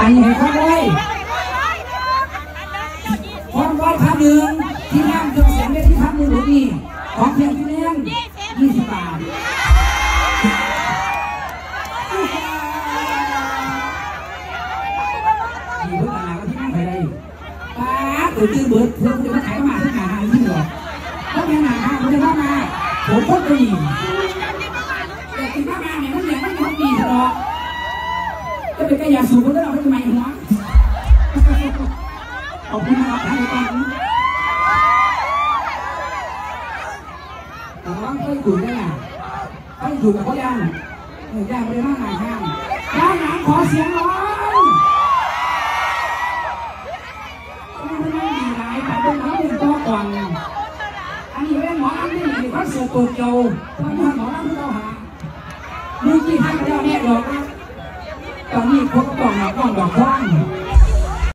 อันนี้ให้เขาเลยความไว้พันหนึ่งที่นั่งเครื่องเสียงได้ที่พันหนึ่งหรือนี่ของเพียงที่เลี้ยง20 บาทมีเพื่อนอะไรก็ที่นั่งไปได้ป้าตื่นเบิดเพื่อนจะมาขายมาที่หาที่หรอกเพราะแม่หนาเขาจะว่ามาผมก็ตีแต่กินข้าวมาเนี่ยมันยังไม่ค่อยดีหรอกจะเป็นกระยาสูบก็ต้องเอาไปทำไมหัวขอบคุณนะครับท่านอาจารย์แต่ว่าเคยถูกได้ไงเคยถูกกับเขาย่างย่างไปมากหลายข้างย่างหนังขอเสียงร้องไม่ได้ดีหลายแต่เป็นน้องเป็นตัวก่อนอันนี้เป็นหมออันนี้เป็นคอนเสิร์ตโตเกียวตอนนี้หมออันนี้เราหามือที่ให้เราเนี่ยหรอกตอนนี้พบกล่องดอกกว้าง